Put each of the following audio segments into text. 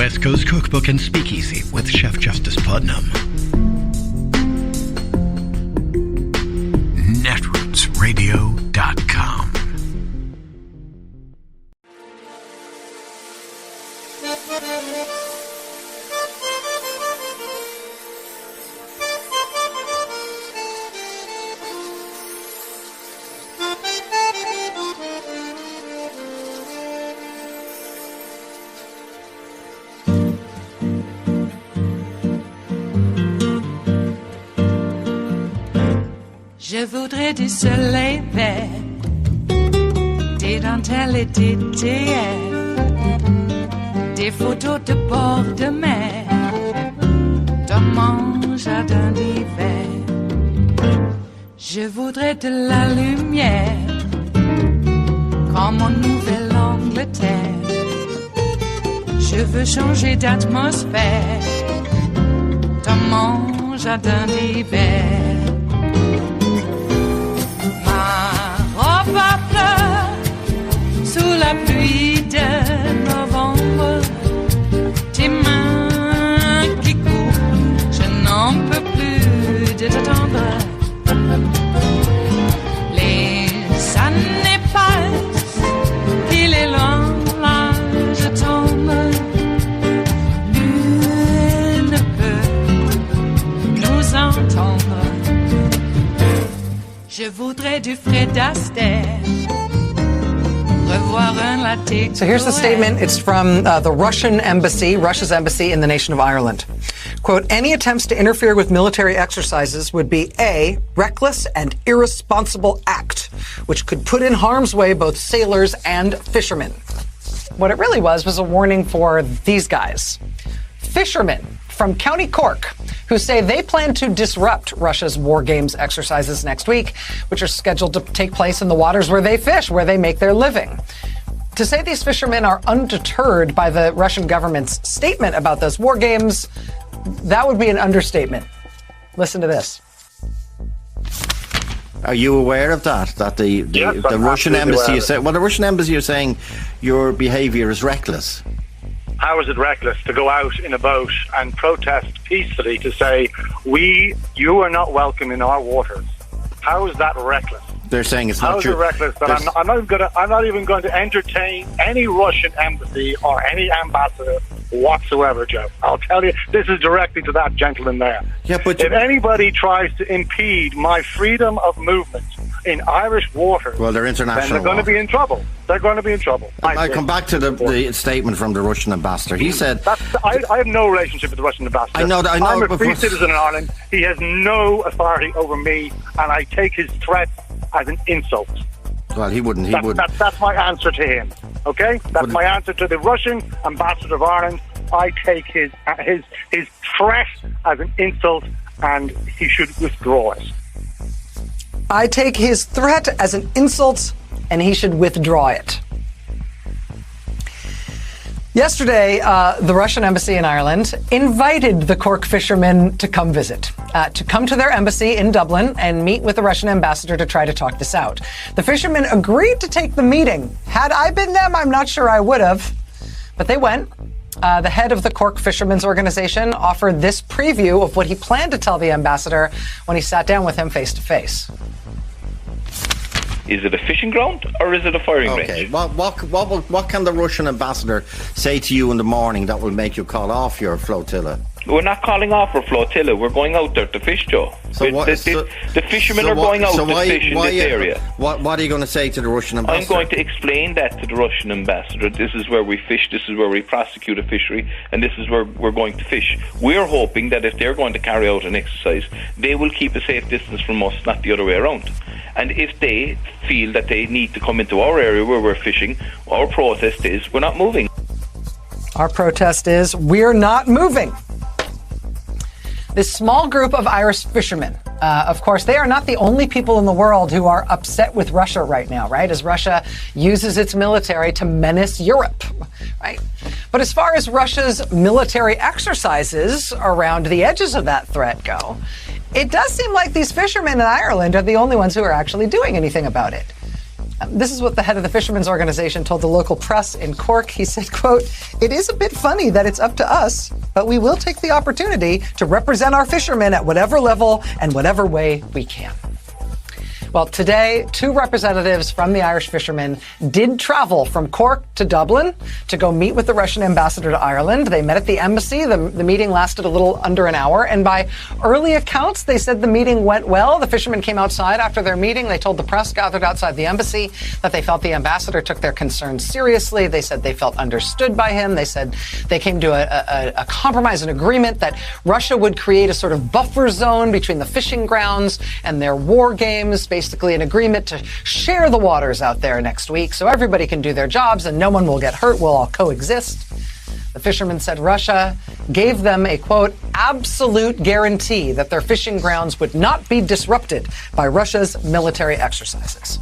West Coast Cookbook and Speakeasy with Chef Justice Putnam. Netrootsradio.com. Je voudrais du soleil vert, des dentelles et des théières, des photos de bord de mer, dans mon jardin d'hiver. Je voudrais de la lumière, comme en Nouvelle-Angleterre. Je veux changer d'atmosphère, dans mon jardin d'hiver. Ma fleur sous la pluie de novembre, tes mains qui courent, je n'en peux plus de t'attendre. Les années passent, il est loin, là je tombe. Nul ne peut nous entendre. Je voudrais du Fred Astaire. So here's the statement. It's from the Russian embassy, Russia's embassy in the nation of Ireland. Quote, any attempts to interfere with military exercises would be a reckless and irresponsible act, which could put in harm's way both sailors and fishermen. What it really was a warning for these guys. Fishermen from County Cork, who say they plan to disrupt Russia's war games exercises next week, which are scheduled to take place in the waters where they fish, where they make their living. To say these fishermen are undeterred by the Russian government's statement about those war games, that would be an understatement. Listen to this. Are you aware of that? That the Russian embassy is saying, well, the Russian embassy is saying your behaviour is reckless. How is it reckless to go out in a boat and protest peacefully to say, you are not welcome in our waters? How is that reckless? They're saying it's not true. How is it reckless that I'm not even going to entertain any Russian embassy or any ambassador whatsoever, Joe? I'll tell you, this is directly to that gentleman there. Yeah, but if anybody tries to impede my freedom of movement in Irish waters, well, they're international. Then they're going to be in trouble. They're going to be in trouble. I'll come back to the statement from the Russian ambassador. He said, I have no relationship with the Russian ambassador. I know. I'm a free citizen in Ireland. He has no authority over me, and I take his threat as an insult. Well, he wouldn't. That's my answer to him. Okay, that's my answer to the Russian ambassador of Ireland. I take his threat as an insult, and he should withdraw it. I take his threat as an insult, and he should withdraw it. Yesterday, the Russian embassy in Ireland invited the Cork fishermen to come visit, to come to their embassy in Dublin and meet with the Russian ambassador to try to talk this out. The fishermen agreed to take the meeting. Had I been them, I'm not sure I would have, but they went. The head of the Cork Fishermen's Organization offered this preview of what he planned to tell the ambassador when he sat down with him face to face. Is it a fishing ground or is it a firing range? Okay, what can the Russian ambassador say to you in the morning that will make you call off your flotilla? We're not calling off our flotilla. We're going out there to fish, Joe. The fishermen are going out to fish in this area. What are you going to say to the Russian ambassador? I'm going to explain that to the Russian ambassador. This is where we fish, this is where we prosecute a fishery, and this is where we're going to fish. We're hoping that if they're going to carry out an exercise, they will keep a safe distance from us, not the other way around. And if they feel that they need to come into our area where we're fishing, our protest is we're not moving. Our protest is we're not moving. This small group of Irish fishermen, of course, they are not the only people in the world who are upset with Russia right now, right? As Russia uses its military to menace Europe, right? But as far as Russia's military exercises around the edges of that threat go, it does seem like these fishermen in Ireland are the only ones who are actually doing anything about it. This is what the head of the fishermen's organization told the local press in Cork. He said, quote, "It is a bit funny that it's up to us, but we will take the opportunity to represent our fishermen at whatever level and whatever way we can." Well, today, 2 representatives from the Irish fishermen did travel from Cork to Dublin to go meet with the Russian ambassador to Ireland. They met at the embassy. The meeting lasted a little under an hour. And by early accounts, they said the meeting went well. The fishermen came outside after their meeting. They told the press gathered outside the embassy that they felt the ambassador took their concerns seriously. They said they felt understood by him. They said they came to a compromise, an agreement that Russia would create a sort of buffer zone between the fishing grounds and their war games, basically an agreement to share the waters out there next week so everybody can do their jobs and no one will get hurt. We'll all coexist. The fishermen said Russia gave them a, quote, absolute guarantee that their fishing grounds would not be disrupted by Russia's military exercises.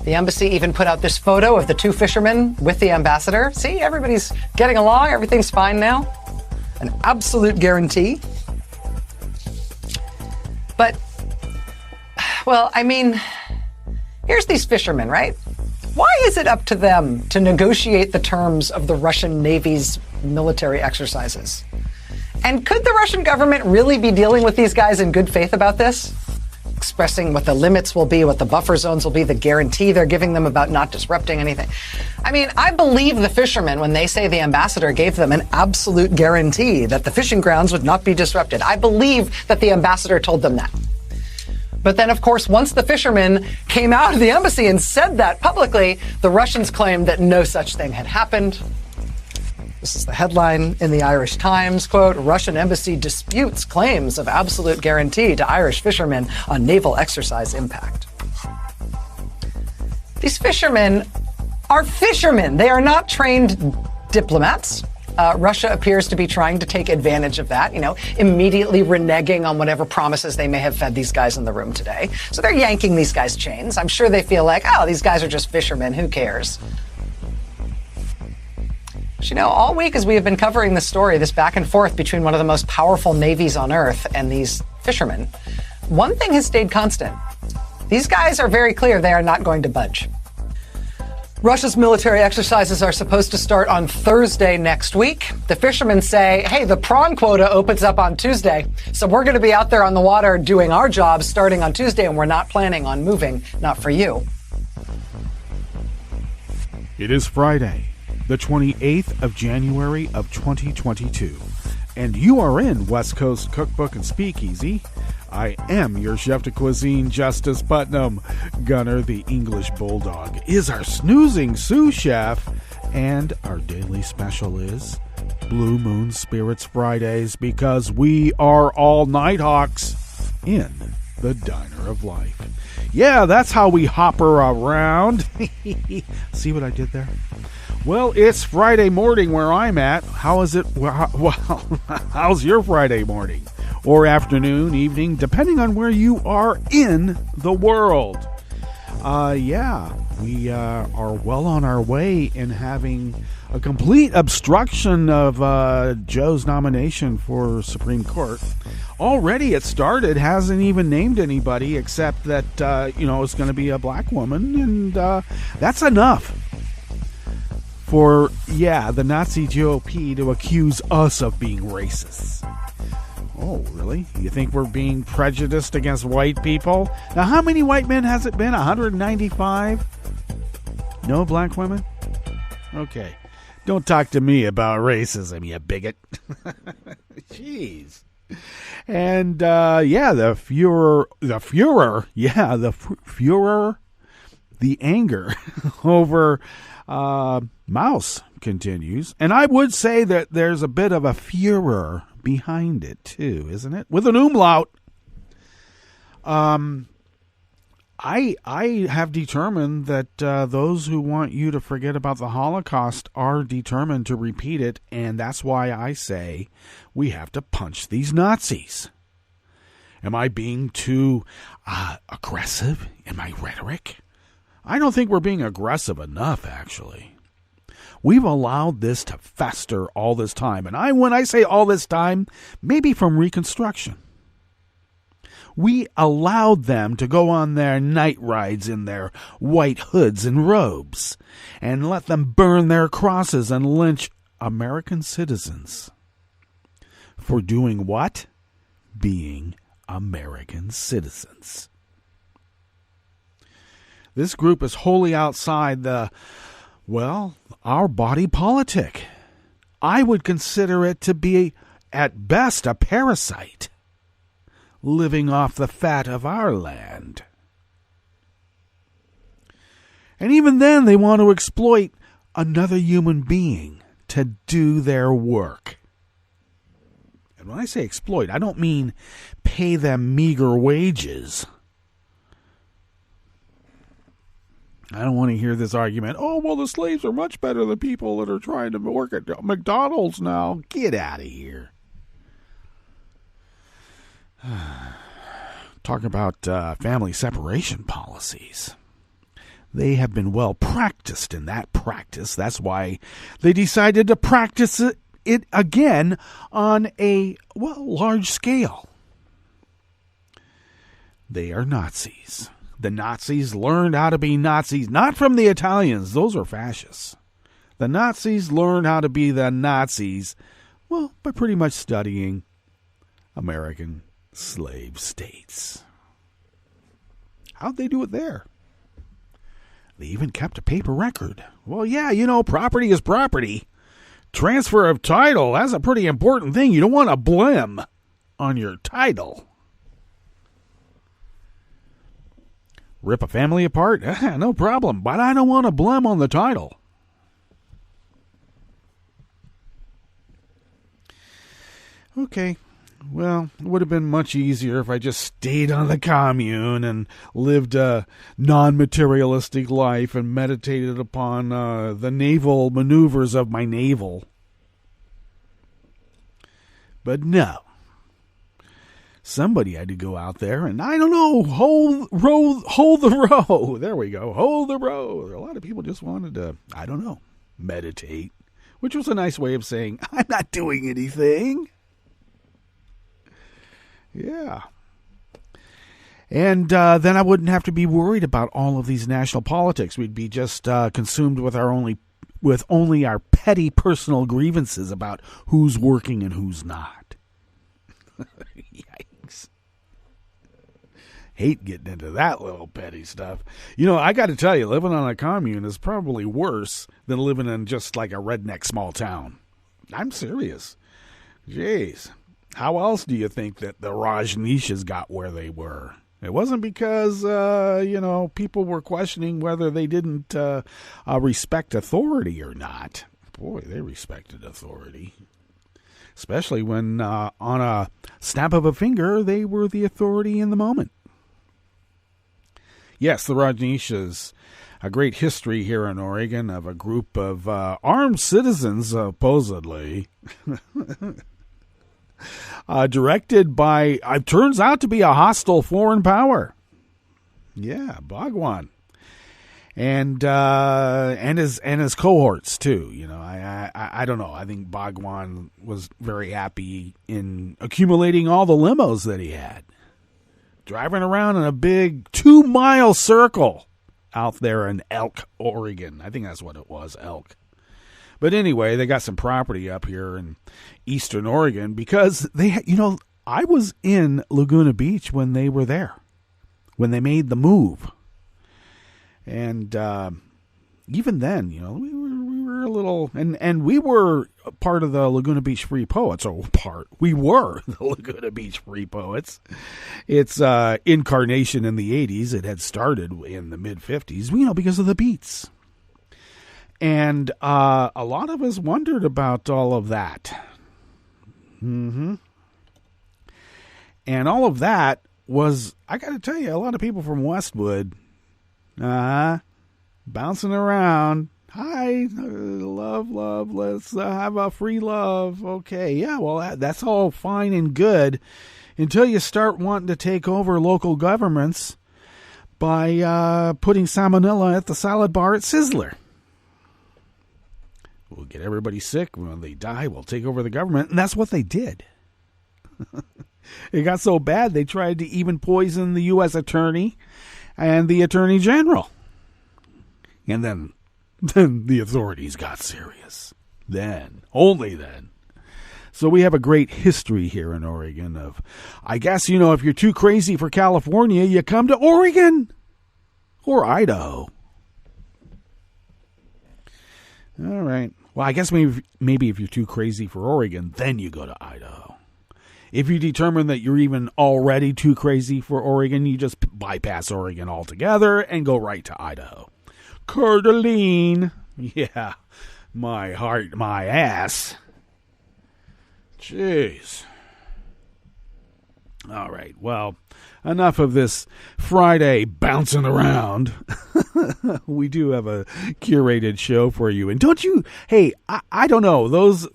The embassy even put out this photo of the 2 fishermen with the ambassador. See, everybody's getting along. Everything's fine now. An absolute guarantee. But well, I mean, here's these fishermen, right? Why is it up to them to negotiate the terms of the Russian Navy's military exercises? And could the Russian government really be dealing with these guys in good faith about this? Expressing what the limits will be, what the buffer zones will be, the guarantee they're giving them about not disrupting anything. I mean, I believe the fishermen when they say the ambassador gave them an absolute guarantee that the fishing grounds would not be disrupted. I believe that the ambassador told them that. But then, of course, once the fishermen came out of the embassy and said that publicly, the Russians claimed that no such thing had happened. This is the headline in the Irish Times, quote, "Russian embassy disputes claims of absolute guarantee to Irish fishermen on naval exercise impact." These fishermen are fishermen. They are not trained diplomats. Russia appears to be trying to take advantage of that, immediately reneging on whatever promises they may have fed these guys in the room today. So they're yanking these guys' chains. I'm sure they feel like, oh, these guys are just fishermen. Who cares? But, all week as we have been covering this story, this back and forth between one of the most powerful navies on earth and these fishermen, one thing has stayed constant. These guys are very clear they are not going to budge. Russia's military exercises are supposed to start on Thursday next week. The fishermen say, hey, the prawn quota opens up on Tuesday, so we're going to be out there on the water doing our jobs starting on Tuesday, and we're not planning on moving, not for you. It is Friday, the 28th of January of 2022, and you are in West Coast Cookbook and Speakeasy. I am your chef de cuisine, Justice Putnam. Gunner, the English Bulldog, is our snoozing sous chef. And our daily special is Blue Moon Spirits Fridays, because we are all Nighthawks in the Diner of Life. Yeah, that's how we hopper around. See what I did there? Well, it's Friday morning where I'm at. How is it? Well, how's your Friday morning? Or afternoon, evening, depending on where you are in the world. We are well on our way in having a complete obstruction of Joe's nomination for Supreme Court. Already it started, hasn't even named anybody except that, it's going to be a black woman, and that's enough for, the Nazi GOP to accuse us of being racists. Oh, really? You think we're being prejudiced against white people? Now, how many white men has it been? 195? No black women? Okay. Don't talk to me about racism, you bigot. Jeez. And, the anger over Mouse continues. And I would say that there's a bit of a furor behind it too, isn't it? With an umlaut. I have determined that those who want you to forget about the Holocaust are determined to repeat it, and that's why I say we have to punch these Nazis. Am I being too aggressive in my rhetoric? I don't think we're being aggressive enough, actually. We've allowed this to fester all this time. And when I say all this time, maybe from Reconstruction. We allowed them to go on their night rides in their white hoods and robes, and let them burn their crosses and lynch American citizens. For doing what? Being American citizens. This group is wholly outside our body politic. I would consider it to be, at best, a parasite, living off the fat of our land. And even then, they want to exploit another human being to do their work. And when I say exploit, I don't mean pay them meager wages. I don't want to hear this argument, oh, well, the slaves are much better than people that are trying to work at McDonald's now. Get out of here. Talk about family separation policies. They have been well practiced in that practice. That's why they decided to practice it again on a, large scale. They are Nazis. The Nazis learned how to be Nazis, not from the Italians. Those are fascists. The Nazis learned how to be the Nazis, by pretty much studying American slave states. How'd they do it there? They even kept a paper record. Well, yeah, property is property. Transfer of title, that's a pretty important thing. You don't want a blim on your title. Rip a family apart? No problem, but I don't want a blim on the title. Okay, well, it would have been much easier if I just stayed on the commune and lived a non-materialistic life and meditated upon the naval maneuvers of my navel. But no. Somebody had to go out there and, I don't know, hold the row. There we go. Hold the row. A lot of people just wanted to, I don't know, meditate, which was a nice way of saying, I'm not doing anything. Yeah. And then I wouldn't have to be worried about all of these national politics. We'd be just consumed with only our petty personal grievances about who's working and who's not. Yikes. Hate getting into that little petty stuff. I got to tell you, living on a commune is probably worse than living in just like a redneck small town. I'm serious. Jeez. How else do you think that the Rajneeshas got where they were? It wasn't because, people were questioning whether they didn't respect authority or not. Boy, they respected authority. Especially when, on a snap of a finger, they were the authority in the moment. Yes, the Rajneeshas, a great history here in Oregon of a group of armed citizens, supposedly, directed by, turns out to be a hostile foreign power. Yeah, Bhagwan. And his cohorts too. I don't know. I think Bhagwan was very happy in accumulating all the limos that he had, driving around in a big 2-mile circle out there in Elk, Oregon. I think that's what it was, Elk. But anyway, they got some property up here in eastern Oregon because I was in Laguna Beach when they were there, when they made the move. And even then, we were a little, and we were part of the Laguna Beach Free Poets. We were the Laguna Beach Free Poets. Its incarnation in the 80s, it had started in the mid-50s, because of the Beats. And a lot of us wondered about all of that. Mm-hmm. And all of that was, I got to tell you, a lot of people from Westwood, bouncing around. Hi, love, let's have a free love. Okay, yeah, well, that's all fine and good until you start wanting to take over local governments by putting salmonella at the salad bar at Sizzler. We'll get everybody sick. When they die, we'll take over the government. And that's what they did. It got so bad they tried to even poison the U.S. attorney and the attorney general. And then the authorities got serious. Then, only then. So we have a great history here in Oregon of, I guess, if you're too crazy for California, you come to Oregon or Idaho. All right. Well, I guess maybe if you're too crazy for Oregon, then you go to Idaho. If you determine that you're even already too crazy for Oregon, you just bypass Oregon altogether and go right to Idaho. Coeur d'Alene. Yeah. My heart, my ass. Jeez. All right. Well, enough of this Friday bouncing around. We do have a curated show for you. And don't you, hey, I don't know, those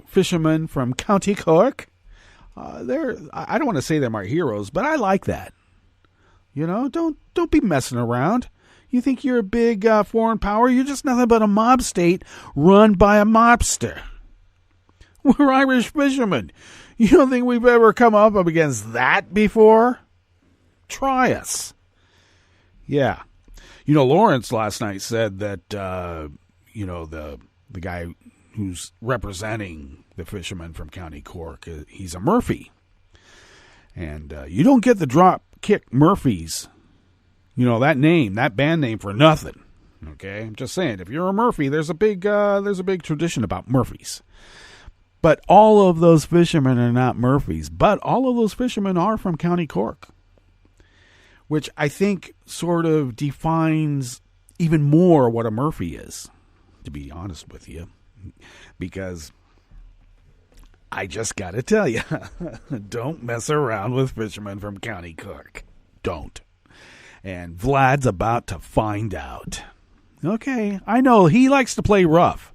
fishermen from County Cork, I don't want to say they're my heroes, but I like that. Don't be messing around. You think you're a big foreign power? You're just nothing but a mob state run by a mobster. We're Irish fishermen. You don't think we've ever come up against that before? Try us. Yeah. Lawrence last night said that, the guy who's representing the fishermen from County Cork, he's a Murphy. And you don't get the drop kick Murphys, that name, that band name for nothing. Okay? I'm just saying, if you're a Murphy, there's a big tradition about Murphys. But all of those fishermen are not Murphys. But all of those fishermen are from County Cork, which I think sort of defines even more what a Murphy is, to be honest with you. Because I just got to tell you, don't mess around with fishermen from County Cork. Don't. And Vlad's about to find out. Okay, I know he likes to play rough.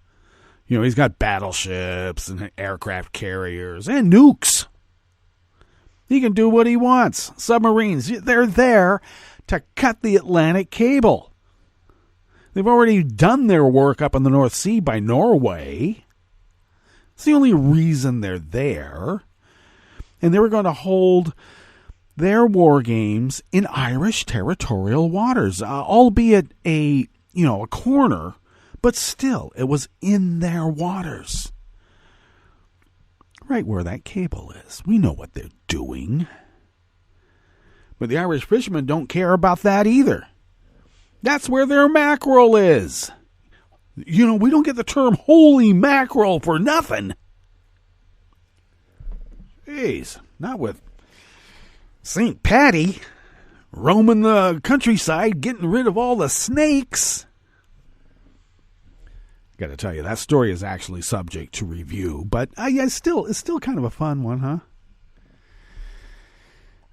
He's got battleships and aircraft carriers and nukes. He can do what he wants. Submarines, they're there to cut the Atlantic cable. They've already done their work up in the North Sea by Norway. It's the only reason they're there. And they were going to hold their war games in Irish territorial waters, albeit a corner. But still, it was in their waters. Right where that cable is. We know what they're doing. But the Irish fishermen don't care about that either. That's where their mackerel is. We don't get the term holy mackerel for nothing. Jeez, not with St. Patty roaming the countryside, getting rid of all the snakes. Got to tell you, that story is actually subject to review, but it's still kind of a fun one,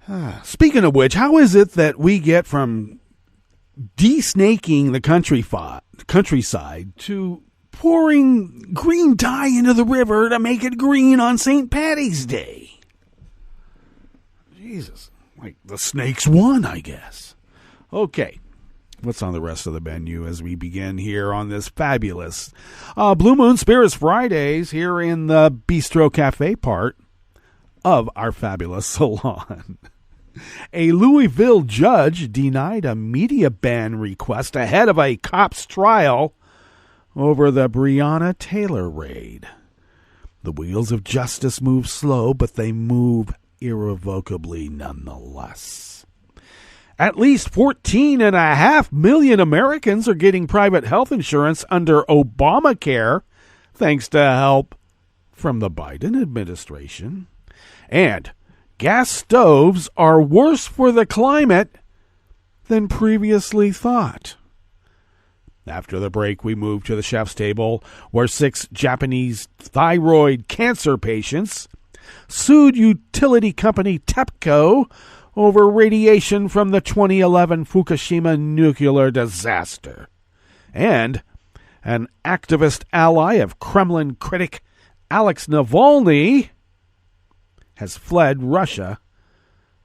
huh? Speaking of which, how is it that we get from de-snaking the countryside to pouring green dye into the river to make it green on St. Patty's Day? Jesus, like the snakes won, I guess. Okay. What's on the rest of the menu as we begin here on this fabulous Blue Moon Spirits Fridays here in the Bistro Cafe part of our fabulous salon? A Louisville judge denied a media ban request ahead of a cop's trial over the Breonna Taylor raid. The wheels of justice move slow, but they move irrevocably nonetheless. At least 14.5 million Americans are getting private health insurance under Obamacare, thanks to help from the Biden administration. And gas stoves are worse for the climate than previously thought. After the break, we move to the chef's table, where 6 Japanese thyroid cancer patients sued utility company Tepco over radiation from the 2011 Fukushima nuclear disaster. And an activist ally of Kremlin critic Alexei Navalny has fled Russia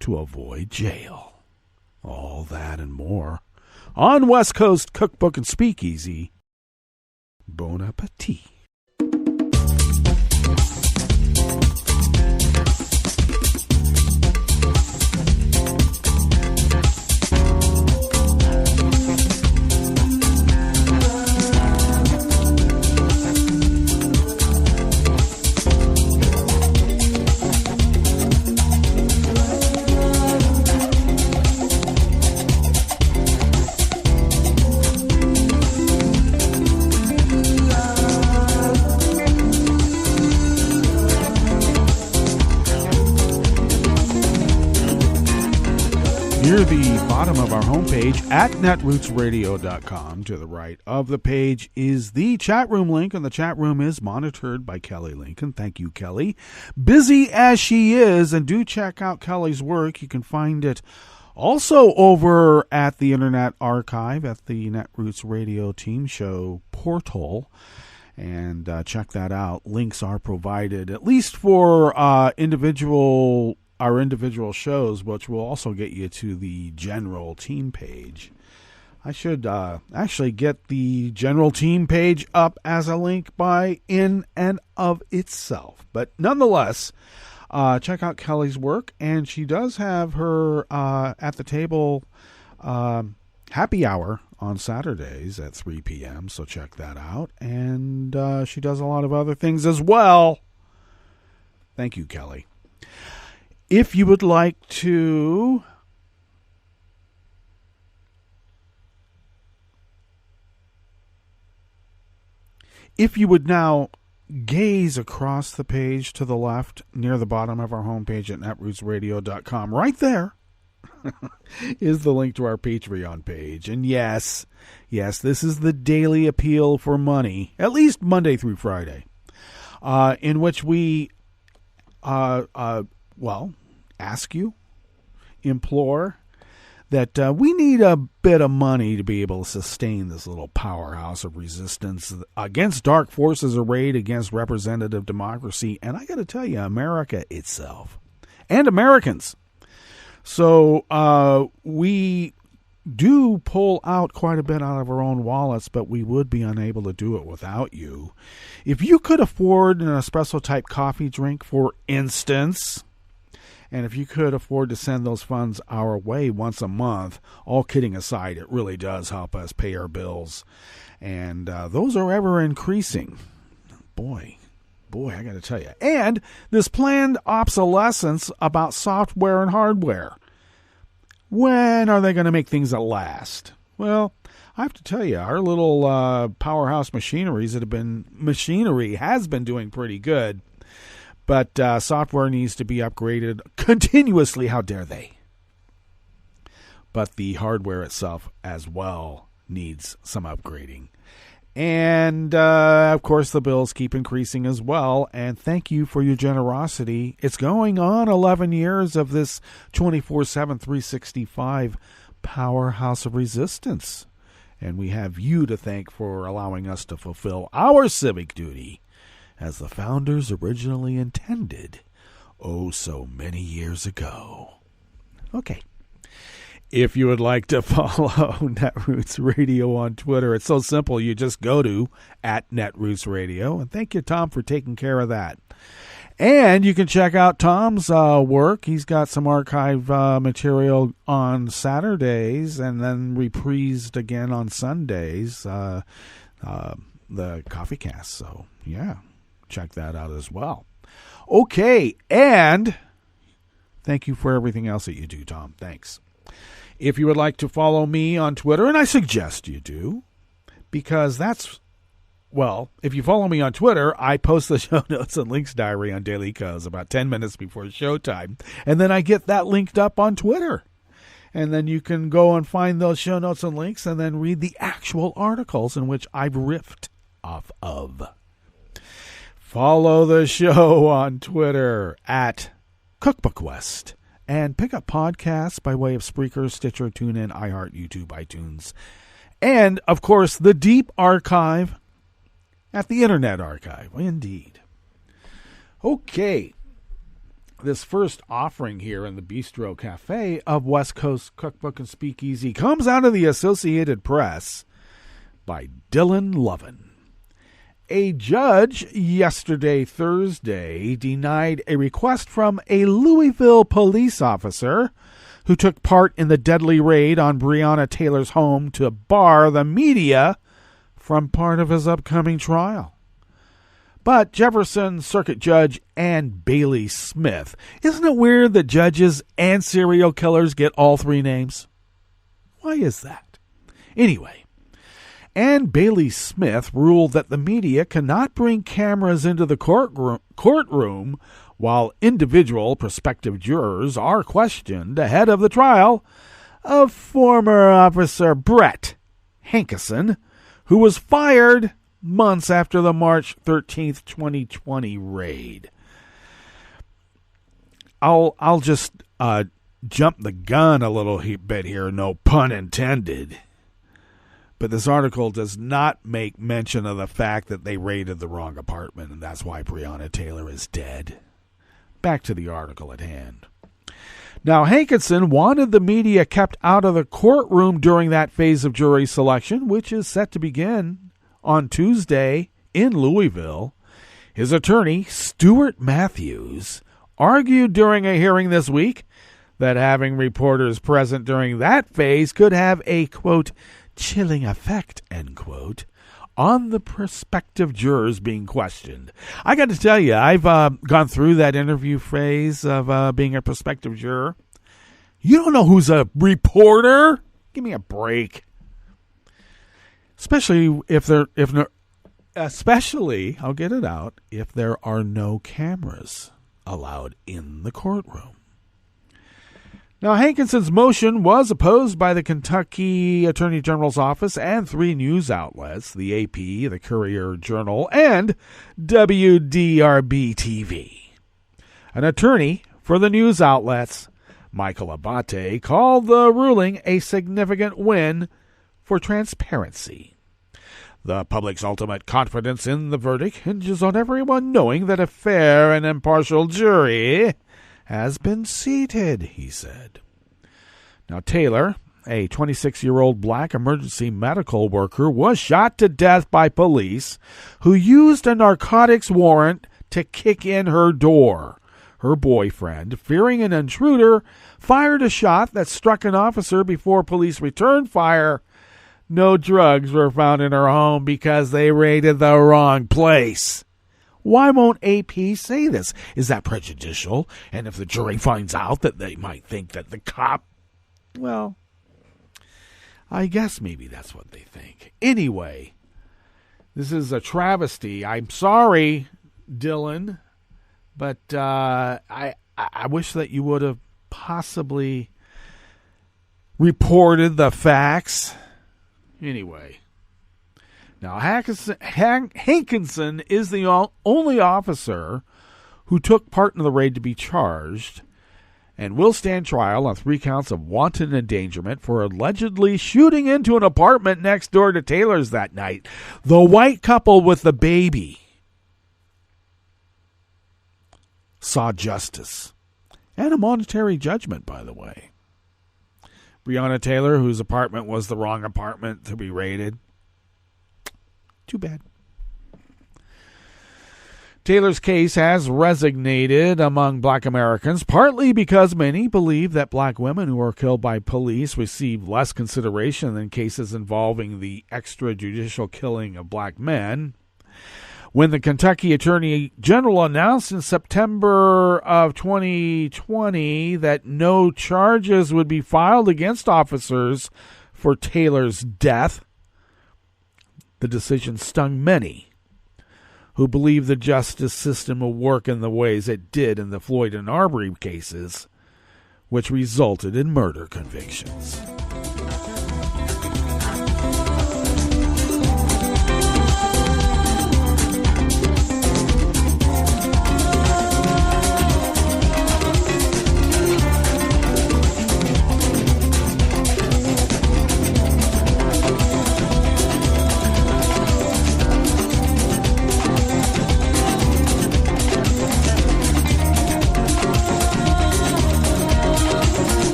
to avoid jail. All that and more on West Coast Cookbook and Speakeasy. Bon appetit. to the bottom of our homepage at netrootsradio.com. To the right of the page is the chat room link, and the chat room is monitored by Kelly Lincoln. Thank you, Kelly. Busy as she is, and do check out Kelly's work. You can find it also over at the Internet Archive at the Netroots Radio Team Show portal. And check that out. Links are provided, at least for our individual shows, which will also get you to the general team page. I should actually get the general team page up as a link by in and of itself. But nonetheless, check out Kelly's work, and she does have her at the table happy hour on Saturdays at 3 p.m., so check that out. And she does a lot of other things as well. Thank you, Kelly. If you would like to now gaze across the page to the left near the bottom of our homepage at netrootsradio.com, right there is the link to our Patreon page. And yes, this is the daily appeal for money, at least Monday through Friday, in which we, ask you, implore that we need a bit of money to be able to sustain this little powerhouse of resistance against dark forces arrayed against representative democracy. And I got to tell you, America itself and Americans. So we do pull out quite a bit out of our own wallets, but we would be unable to do it without you. If you could afford an espresso-type coffee drink, for instance, and if you could afford to send those funds our way once a month, all kidding aside, it really does help us pay our bills. And those are ever increasing. Boy, I got to tell you. And this planned obsolescence about software and hardware. When are they going to make things that last? Well, I have to tell you, our little powerhouse machinery has been doing pretty good. But software needs to be upgraded continuously. How dare they? But the hardware itself as well needs some upgrading. And, of course, the bills keep increasing as well. And thank you for your generosity. It's going on 11 years of this 24/7, 365 powerhouse of resistance. And we have you to thank for allowing us to fulfill our civic duty as the founders originally intended, oh so many years ago. Okay. If you would like to follow Netroots Radio on Twitter, it's so simple. You just go to @Netroots Radio. And thank you, Tom, for taking care of that. And you can check out Tom's work. He's got some archive material on Saturdays and then reprised again on Sundays, the Coffee Cast. So, yeah, check that out as well. Okay, and thank you for everything else that you do, Tom. Thanks. If you would like to follow me on Twitter, and I suggest you do, because if you follow me on Twitter, I post the show notes and links diary on Daily Cuz about 10 minutes before showtime, and then I get that linked up on Twitter. And then you can go and find those show notes and links and then read the actual articles in which I've riffed off of. Follow the show on Twitter at Cookbook West. And pick up podcasts by way of Spreaker, Stitcher, TuneIn, iHeart, YouTube, iTunes. And, of course, the deep archive at the Internet Archive. Indeed. Okay. This first offering here in the Bistro Cafe of West Coast Cookbook and Speakeasy comes out of the Associated Press by Dylan Lovin. A judge yesterday, Thursday, denied a request from a Louisville police officer who took part in the deadly raid on Breonna Taylor's home to bar the media from part of his upcoming trial. But Jefferson Circuit Judge Ann Bailey Smith, isn't it weird that judges and serial killers get all three names? Why is that? Anyway, Ann Bailey Smith ruled that the media cannot bring cameras into the courtroom while individual prospective jurors are questioned ahead of the trial of former officer Brett Hankison, who was fired months after the March 13th, 2020 raid. I'll just jump the gun a little bit here, no pun intended. But this article does not make mention of the fact that they raided the wrong apartment, and that's why Breonna Taylor is dead. Back to the article at hand. Now, Hankinson wanted the media kept out of the courtroom during that phase of jury selection, which is set to begin on Tuesday in Louisville. His attorney, Stuart Matthews, argued during a hearing this week that having reporters present during that phase could have a, quote, chilling effect, end quote, on the prospective jurors being questioned. I got to tell you, I've gone through that interview phase of being a prospective juror. You don't know who's a reporter? Give me a break. Especially I'll get it out, if there are no cameras allowed in the courtroom. Now, Hankinson's motion was opposed by the Kentucky Attorney General's office and 3 news outlets, the AP, the Courier-Journal, and WDRB-TV. An attorney for the news outlets, Michael Abate, called the ruling a significant win for transparency. The public's ultimate confidence in the verdict hinges on everyone knowing that a fair and impartial jury has been seated, he said. Now, Taylor, a 26-year-old black emergency medical worker, was shot to death by police who used a narcotics warrant to kick in her door. Her boyfriend, fearing an intruder, fired a shot that struck an officer before police returned fire. No drugs were found in her home because they raided the wrong place. Why won't AP say this? Is that prejudicial? And if the jury finds out that they might think that the cop... Well, I guess maybe that's what they think. Anyway, this is a travesty. I'm sorry, Dylan, but I wish that you would have possibly reported the facts. Anyway. Now, Hankinson is the only officer who took part in the raid to be charged and will stand trial on 3 counts of wanton endangerment for allegedly shooting into an apartment next door to Taylor's that night. The white couple with the baby saw justice and a monetary judgment, by the way. Breonna Taylor, whose apartment was the wrong apartment to be raided. Too bad. Taylor's case has resonated among black Americans, partly because many believe that black women who are killed by police receive less consideration than cases involving the extrajudicial killing of black men. When the Kentucky Attorney General announced in September of 2020 that no charges would be filed against officers for Taylor's death, the decision stung many who believe the justice system will work in the ways it did in the Floyd and Arbery cases, which resulted in murder convictions.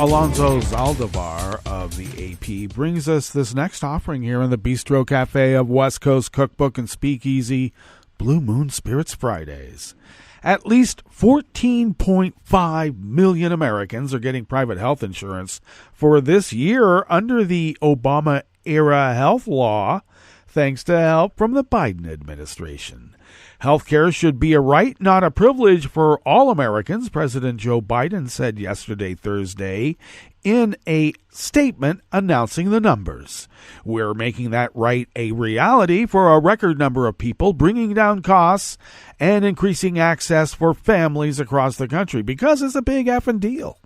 Alonzo Zaldivar of the AP brings us this next offering here in the Bistro Cafe of West Coast Cookbook and Speakeasy, Blue Moon Spirits Fridays. At least 14.5 million Americans are getting private health insurance for this year under the Obama-era health law, thanks to help from the Biden administration. Healthcare should be a right, not a privilege for all Americans, President Joe Biden said yesterday, Thursday, in a statement announcing the numbers. We're making that right a reality for a record number of people, bringing down costs and increasing access for families across the country because it's a big effing deal.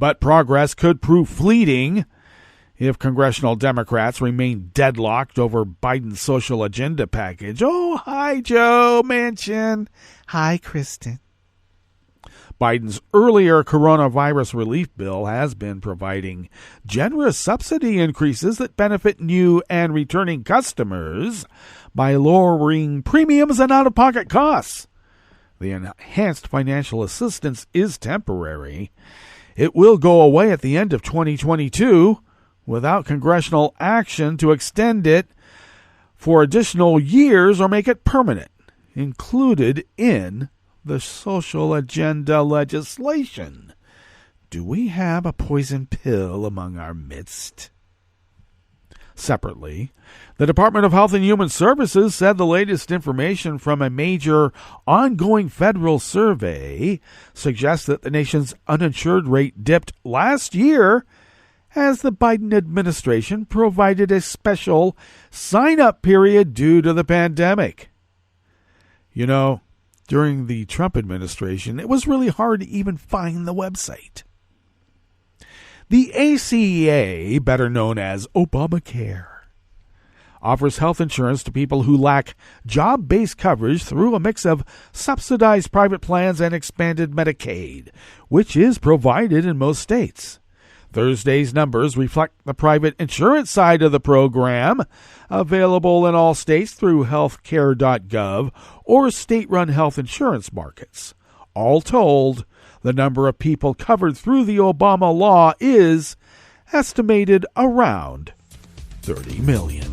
But progress could prove fleeting if congressional Democrats remain deadlocked over Biden's social agenda package. Oh, hi, Joe Manchin. Hi, Kristen. Biden's earlier coronavirus relief bill has been providing generous subsidy increases that benefit new and returning customers by lowering premiums and out-of-pocket costs. The enhanced financial assistance is temporary. It will go away at the end of 2022 without congressional action to extend it for additional years or make it permanent, included in the social agenda legislation. Do we have a poison pill among our midst? Separately, the Department of Health and Human Services said the latest information from a major ongoing federal survey suggests that the nation's uninsured rate dipped last year as the Biden administration provided a special sign-up period due to the pandemic. You know, during the Trump administration, it was really hard to even find the website. The ACA, better known as Obamacare, offers health insurance to people who lack job-based coverage through a mix of subsidized private plans and expanded Medicaid, which is provided in most states. Thursday's numbers reflect the private insurance side of the program, available in all states through healthcare.gov or state-run health insurance markets. All told, the number of people covered through the Obama law is estimated around 30 million.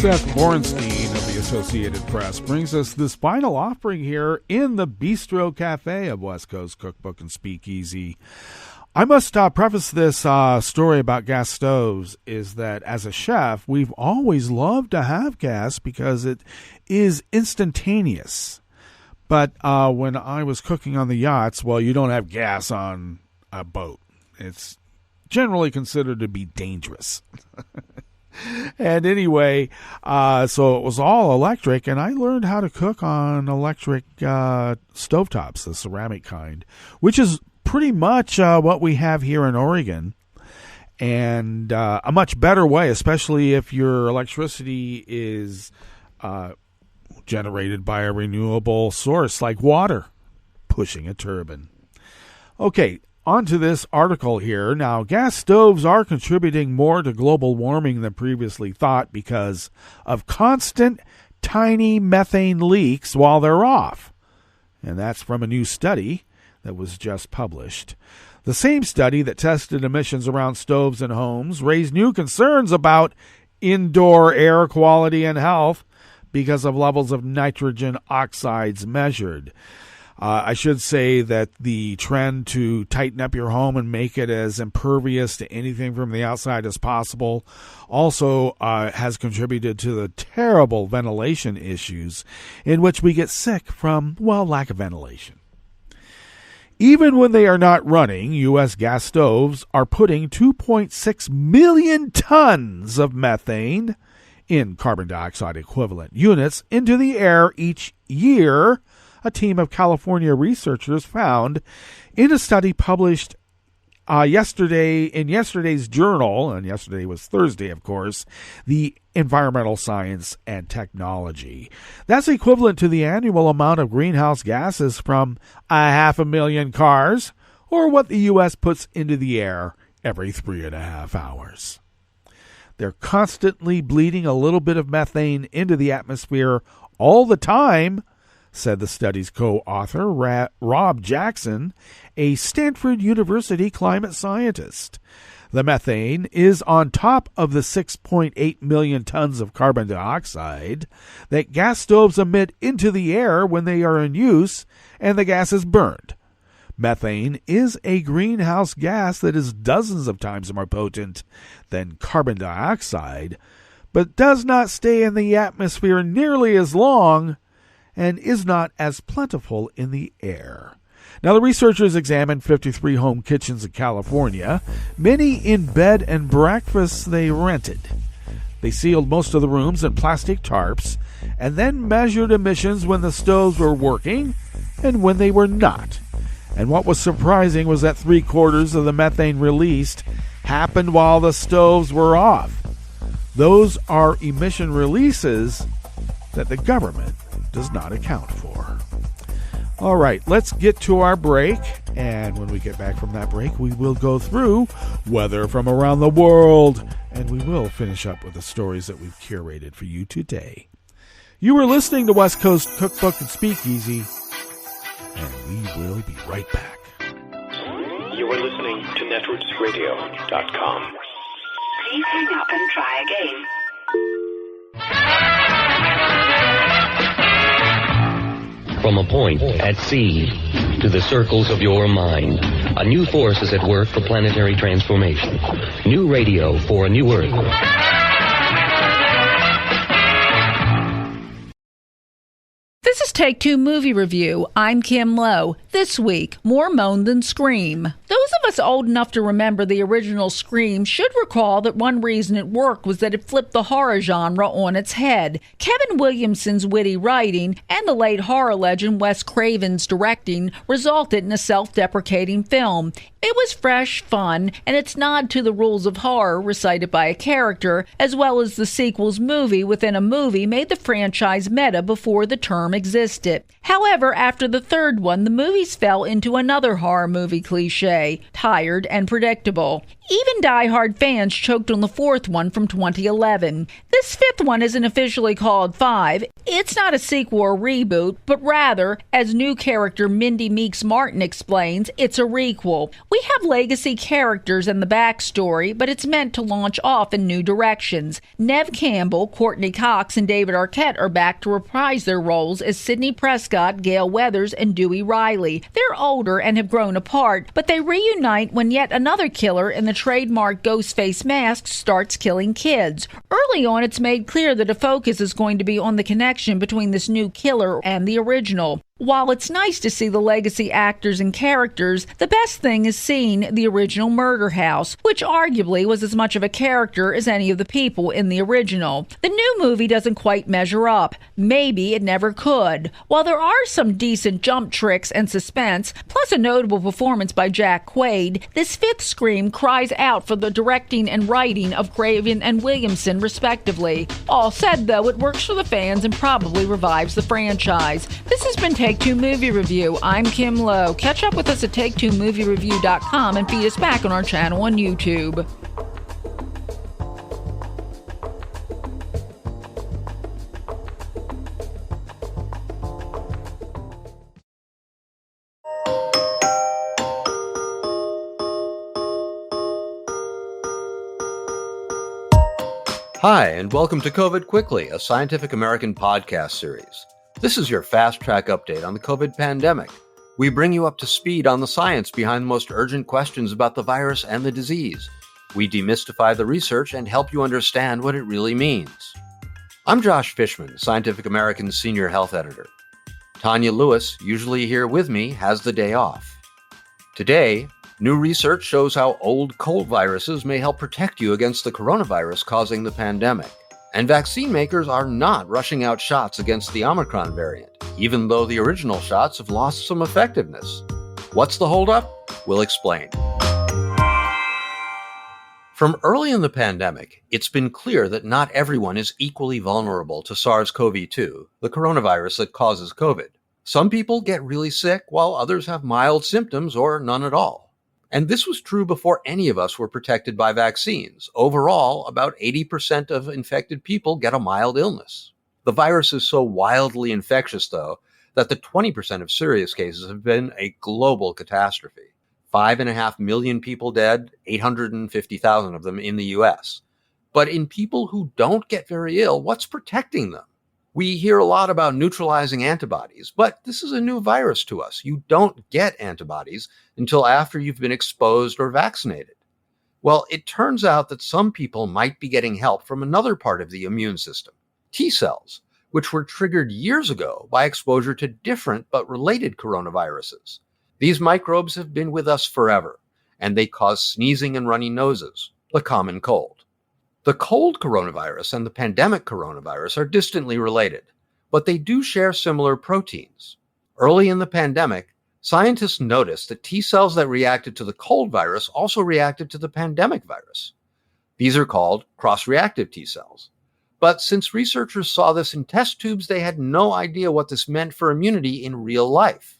Seth Borenstein of the Associated Press brings us this final offering here in the Bistro Cafe of West Coast Cookbook and Speakeasy. I must preface this story about gas stoves is that as a chef, we've always loved to have gas because it is instantaneous. But when I was cooking on the yachts, well, you don't have gas on a boat. It's generally considered to be dangerous. And anyway, so it was all electric, and I learned how to cook on electric stovetops, the ceramic kind, which is pretty much what we have here in Oregon, and a much better way, especially if your electricity is generated by a renewable source like water, pushing a turbine. Okay, on to this article here. Now, gas stoves are contributing more to global warming than previously thought because of constant tiny methane leaks while they're off. And that's from a new study that was just published. The same study that tested emissions around stoves and homes raised new concerns about indoor air quality and health because of levels of nitrogen oxides measured. I should say that the trend to tighten up your home and make it as impervious to anything from the outside as possible also has contributed to the terrible ventilation issues in which we get sick from, well, lack of ventilation. Even when they are not running, U.S. gas stoves are putting 2.6 million tons of methane in carbon dioxide equivalent units into the air each year, a team of California researchers found in a study published yesterday's journal, and yesterday was Thursday, of course, the Environmental Science and Technology. That's equivalent to the annual amount of greenhouse gases from 500,000 cars, or what the U.S. puts into the air every 3.5 hours. They're constantly bleeding a little bit of methane into the atmosphere all the time, said the study's co-author, Rob Jackson, a Stanford University climate scientist. The methane is on top of the 6.8 million tons of carbon dioxide that gas stoves emit into the air when they are in use and the gas is burned. Methane is a greenhouse gas that is dozens of times more potent than carbon dioxide, but does not stay in the atmosphere nearly as long and is not as plentiful in the air. Now, the researchers examined 53 home kitchens in California, many in bed and breakfasts they rented. They sealed most of the rooms in plastic tarps and then measured emissions when the stoves were working and when they were not. And what was surprising was that 3/4 of the methane released happened while the stoves were off. Those are emission releases that the government does not account for. All right, let's get to our break. And when we get back from that break, we will go through weather from around the world. And we will finish up with the stories that we've curated for you today. You are listening to West Coast Cookbook and Speakeasy. And we will be right back. You are listening to netrootsradio.com. Please hang up and try again. From a point at sea to the circles of your mind, a new force is at work for planetary transformation. New radio for a new Earth. This is Take Two Movie Review. I'm Kim Lowe. This week, more moan than scream. Those of us old enough to remember the original Scream should recall that one reason it worked was that it flipped the horror genre on its head. Kevin Williamson's witty writing and the late horror legend Wes Craven's directing resulted in a self-deprecating film. It was fresh, fun, and its nod to the rules of horror recited by a character, as well as the sequel's movie within a movie, made the franchise meta before the term existed. However, after the third one, the movies fell into another horror movie cliche, tired and predictable. Even die-hard fans choked on the fourth one from 2011. This fifth one isn't officially called 5. It's not a sequel or reboot, but rather, as new character Mindy Meeks Martin explains, it's a requel. We have legacy characters and the backstory, but it's meant to launch off in new directions. Neve Campbell, Courtney Cox, and David Arquette are back to reprise their roles as Sidney Prescott, Gale Weathers, and Dewey Riley. They're older and have grown apart, but they reunite when yet another killer in the trademark Ghostface mask starts killing kids. Early on, it's made clear that a focus is going to be on the connection between this new killer and the original. While it's nice to see the legacy actors and characters, the best thing is seeing the original murder house, which arguably was as much of a character as any of the people in the original. The new movie doesn't quite measure up. Maybe it never could. While there are some decent jump tricks and suspense, plus a notable performance by Jack Quaid, this fifth Scream cries out for the directing and writing of Craven and Williamson, respectively. All said, though, it works for the fans and probably revives the franchise. This has been Take Two Movie Review. I'm Kim Lowe. Catch up with us at TakeTwoMovieReview.com and feed us back on our channel on YouTube. Hi, and welcome to COVID Quickly, a Scientific American podcast series. This is your fast-track update on the COVID pandemic. We bring you up to speed on the science behind the most urgent questions about the virus and the disease. We demystify the research and help you understand what it really means. I'm Josh Fishman, Scientific American's senior health editor. Tanya Lewis, usually here with me, has the day off. Today, new research shows how old cold viruses may help protect you against the coronavirus causing the pandemic. And vaccine makers are not rushing out shots against the Omicron variant, even though the original shots have lost some effectiveness. What's the holdup? We'll explain. From early in the pandemic, it's been clear that not everyone is equally vulnerable to SARS-CoV-2, the coronavirus that causes COVID. Some people get really sick, while others have mild symptoms or none at all. And this was true before any of us were protected by vaccines. Overall, about 80% of infected people get a mild illness. The virus is so wildly infectious, though, that the 20% of serious cases have been a global catastrophe. 5.5 million people dead, 850,000 of them in the US. But in people who don't get very ill, what's protecting them? We hear a lot about neutralizing antibodies, but this is a new virus to us. You don't get antibodies until after you've been exposed or vaccinated. Well, it turns out that some people might be getting help from another part of the immune system, T cells, which were triggered years ago by exposure to different but related coronaviruses. These microbes have been with us forever, and they cause sneezing and runny noses, the common cold. The cold coronavirus and the pandemic coronavirus are distantly related, but they do share similar proteins. Early in the pandemic, scientists noticed that T cells that reacted to the cold virus also reacted to the pandemic virus. These are called cross-reactive T cells. But since researchers saw this in test tubes, they had no idea what this meant for immunity in real life.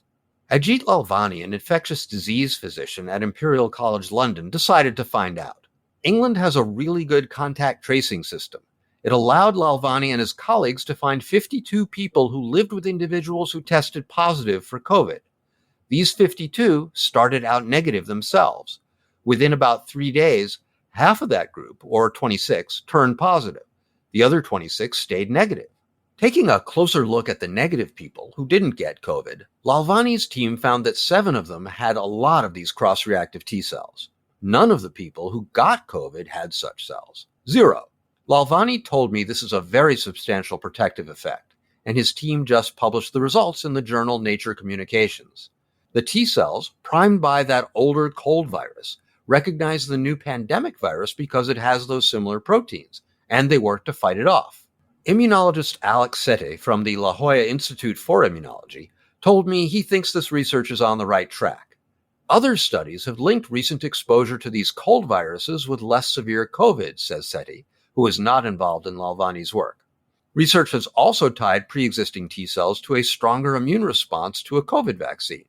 Alexei Navalny, an infectious disease physician at Imperial College London, decided to find out. England has a really good contact tracing system. It allowed Navalny and his colleagues to find 52 people who lived with individuals who tested positive for COVID. These 52 started out negative themselves. Within about 3 days, half of that group, or 26, turned positive. The other 26 stayed negative. Taking a closer look at the negative people who didn't get COVID, Navalny's team found that 7 of them had a lot of these cross-reactive T cells. None of the people who got COVID had such cells. 0. Navalny told me this is a very substantial protective effect, and his team just published the results in the journal Nature Communications. The T cells, primed by that older cold virus, recognize the new pandemic virus because it has those similar proteins, and they work to fight it off. Immunologist Alexei from the La Jolla Institute for Immunology told me he thinks this research is on the right track. Other studies have linked recent exposure to these cold viruses with less severe COVID, says Seti, who is not involved in Navalny's work. Research has also tied pre-existing T cells to a stronger immune response to a COVID vaccine.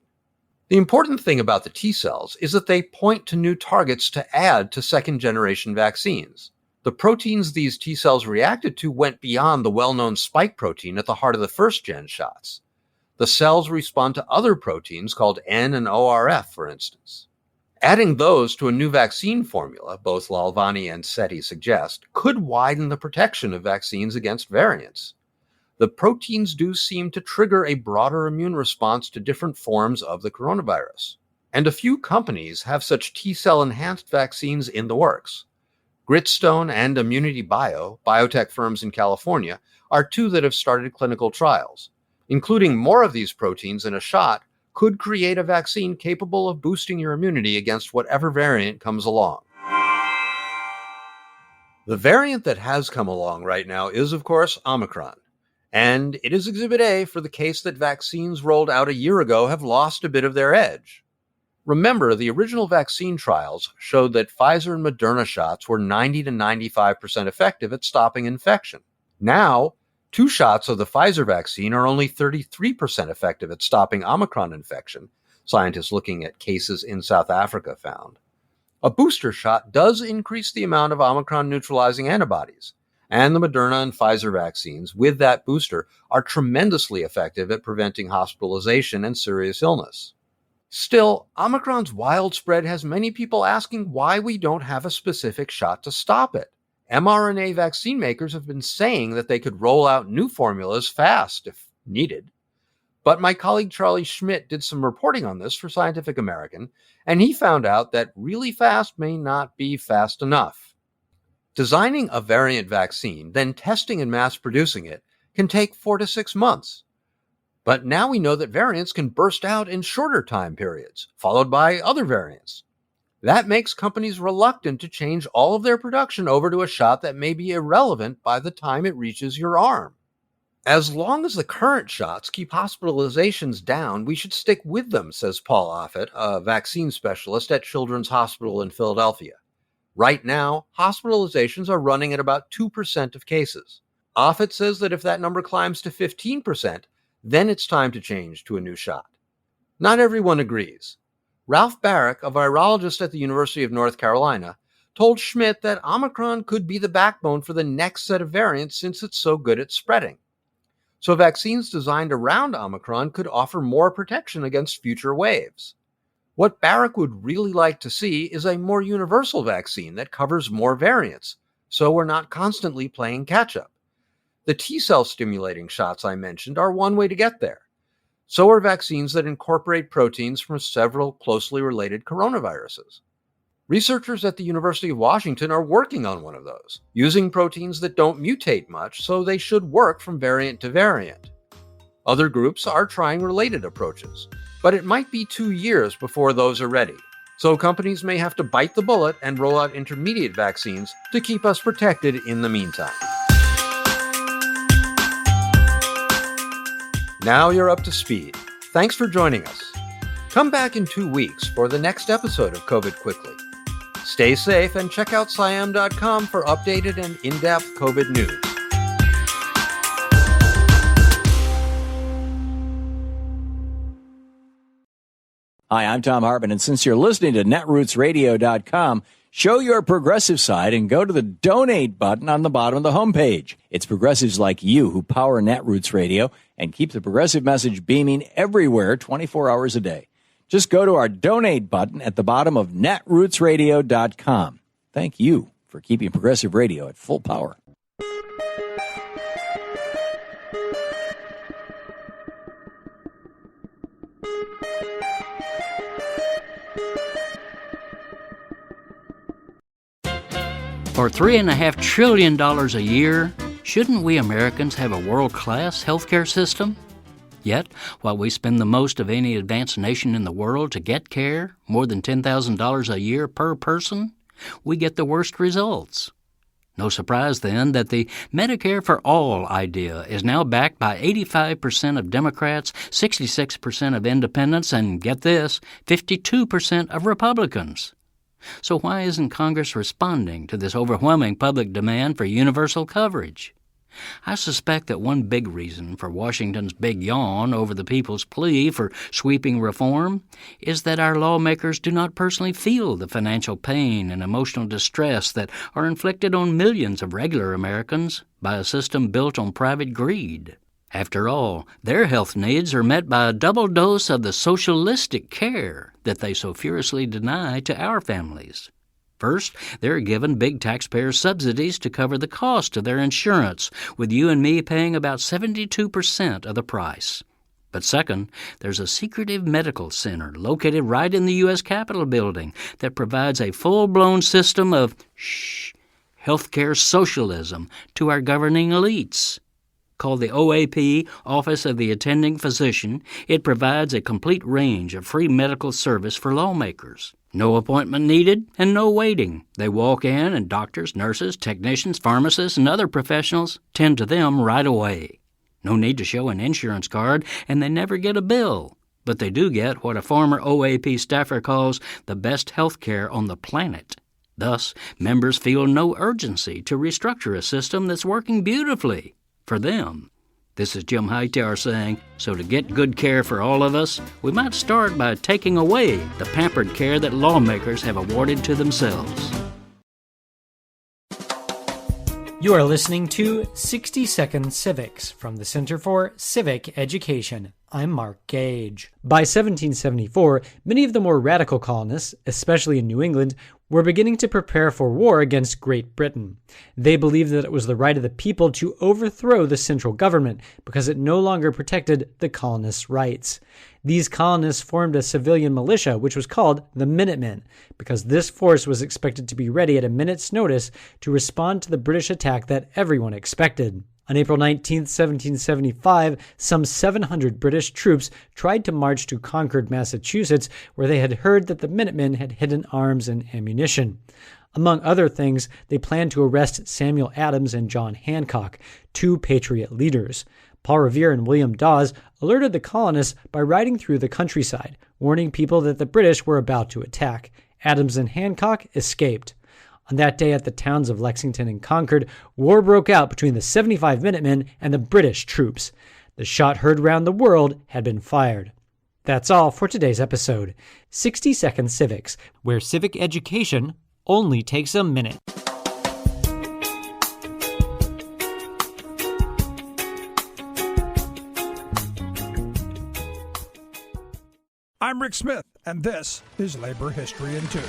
The important thing about the T cells is that they point to new targets to add to second-generation vaccines. The proteins these T cells reacted to went beyond the well-known spike protein at the heart of the first-gen shots. The cells respond to other proteins called N and ORF, for instance. Adding those to a new vaccine formula, both Navalny and Seti suggest, could widen the protection of vaccines against variants. The proteins do seem to trigger a broader immune response to different forms of the coronavirus. And a few companies have such T-cell enhanced vaccines in the works. Gritstone and Immunity Bio, biotech firms in California, are 2 that have started clinical trials. Including more of these proteins in a shot could create a vaccine capable of boosting your immunity against whatever variant comes along. The variant that has come along right now is, of course, Omicron. And it is Exhibit A for the case that vaccines rolled out a year ago have lost a bit of their edge. Remember, the original vaccine trials showed that Pfizer and Moderna shots were 90 to 95% effective at stopping infection. Now, 2 shots of the Pfizer vaccine are only 33% effective at stopping Omicron infection, scientists looking at cases in South Africa found. A booster shot does increase the amount of Omicron neutralizing antibodies, and the Moderna and Pfizer vaccines with that booster are tremendously effective at preventing hospitalization and serious illness. Still, Omicron's wild spread has many people asking why we don't have a specific shot to stop it. mRNA vaccine makers have been saying that they could roll out new formulas fast if needed. But my colleague Charlie Schmidt did some reporting on this for Scientific American, and he found out that really fast may not be fast enough. Designing a variant vaccine, then testing and mass producing it, can take 4 to 6 months. But now we know that variants can burst out in shorter time periods, followed by other variants. That makes companies reluctant to change all of their production over to a shot that may be irrelevant by the time it reaches your arm. As long as the current shots keep hospitalizations down, we should stick with them, says Paul Offit, a vaccine specialist at Children's Hospital in Philadelphia. Right now, hospitalizations are running at about 2% of cases. Offit says that if that number climbs to 15%, then it's time to change to a new shot. Not everyone agrees. Ralph Barrick, a virologist at the University of North Carolina, told Schmidt that Omicron could be the backbone for the next set of variants since it's so good at spreading. So vaccines designed around Omicron could offer more protection against future waves. What Barrick would really like to see is a more universal vaccine that covers more variants, so we're not constantly playing catch-up. The T-cell stimulating shots I mentioned are one way to get there. So are vaccines that incorporate proteins from several closely related coronaviruses. Researchers at the University of Washington are working on one of those, using proteins that don't mutate much, so they should work from variant to variant. Other groups are trying related approaches, but it might be 2 years before those are ready. So companies may have to bite the bullet and roll out intermediate vaccines to keep us protected in the meantime. Now you're up to speed. Thanks for joining us. Come back in 2 weeks for the next episode of COVID Quickly. Stay safe and check out Siam.com for updated and in-depth COVID news. Hi, I'm Tom Hartman, and since you're listening to netrootsradio.com, show your progressive side and go to the donate button on the bottom of the homepage. It's progressives like you who power Netroots Radio and keep the progressive message beaming everywhere 24 hours a day. Just go to our donate button at the bottom of netrootsradio.com. Thank you for keeping progressive radio at full power. For $3.5 trillion a year, shouldn't we Americans have a world-class healthcare system? Yet, while we spend the most of any advanced nation in the world to get care, more than $10,000 a year per person, we get the worst results. No surprise, then, that the Medicare for All idea is now backed by 85% of Democrats, 66% of independents, and, get this, 52% of Republicans. So why isn't Congress responding to this overwhelming public demand for universal coverage? I suspect that one big reason for Washington's big yawn over the people's plea for sweeping reform is that our lawmakers do not personally feel the financial pain and emotional distress that are inflicted on millions of regular Americans by a system built on private greed. After all, their health needs are met by a double dose of the socialistic care that they so furiously deny to our families. First, they're given big taxpayer subsidies to cover the cost of their insurance, with you and me paying about 72% of the price. But second, there's a secretive medical center located right in the U.S. Capitol building that provides a full-blown system of healthcare socialism to our governing elites. Called the OAP, Office of the Attending Physician, it provides a complete range of free medical service for lawmakers. No appointment needed and no waiting. They walk in and doctors, nurses, technicians, pharmacists, and other professionals tend to them right away. No need to show an insurance card, and they never get a bill. But they do get what a former OAP staffer calls the best health care on the planet. Thus, members feel no urgency to restructure a system that's working beautifully for them. This is Jim Hightower saying, so to get good care for all of us, we might start by taking away the pampered care that lawmakers have awarded to themselves. You are listening to 60 Second Civics from the Center for Civic Education. I'm Mark Gage. By 1774, many of the more radical colonists, especially in New England, were beginning to prepare for war against Great Britain. They believed that it was the right of the people to overthrow the central government because it no longer protected the colonists' rights. These colonists formed a civilian militia, which was called the Minutemen, because this force was expected to be ready at a minute's notice to respond to the British attack that everyone expected. On April 19, 1775, some 700 British troops tried to march to Concord, Massachusetts, where they had heard that the Minutemen had hidden arms and ammunition. Among other things, they planned to arrest Samuel Adams and John Hancock, two Patriot leaders. Paul Revere and William Dawes alerted the colonists by riding through the countryside, warning people that the British were about to attack. Adams and Hancock escaped. On that day at the towns of Lexington and Concord, war broke out between the 75 Minutemen and the British troops. The shot heard round the world had been fired. That's all for today's episode. 60 Second Civics, where civic education only takes a minute. I'm Rick Smith, and this is Labor History in 2.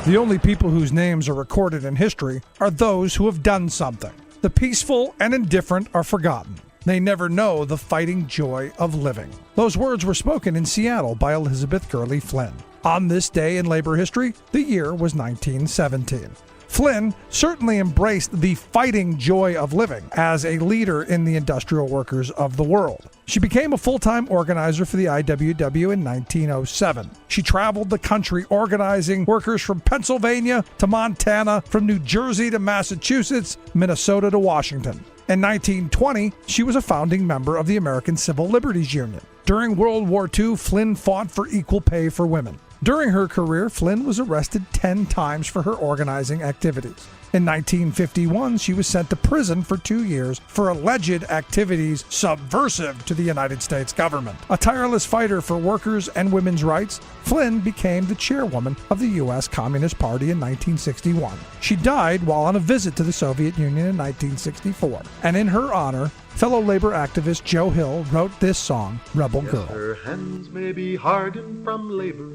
The only people whose names are recorded in history are those who have done something. The peaceful and indifferent are forgotten. They never know the fighting joy of living. Those words were spoken in Seattle by Elizabeth Gurley Flynn. On this day in labor history, the year was 1917. Flynn certainly embraced the fighting joy of living as a leader in the industrial workers of the world. She became a full-time organizer for the IWW in 1907. She traveled the country organizing workers from Pennsylvania to Montana, from New Jersey to Massachusetts, Minnesota to Washington. In 1920, she was a founding member of the American Civil Liberties Union. During World War II, Flynn fought for equal pay for women. During her career, Flynn was arrested 10 times for her organizing activities. In 1951, she was sent to prison for 2 years for alleged activities subversive to the United States government. A tireless fighter for workers' and women's rights, Flynn became the chairwoman of the U.S. Communist Party in 1961. She died while on a visit to the Soviet Union in 1964. And in her honor, fellow labor activist Joe Hill wrote this song, Rebel Girl. Her hands may be hardened from labor,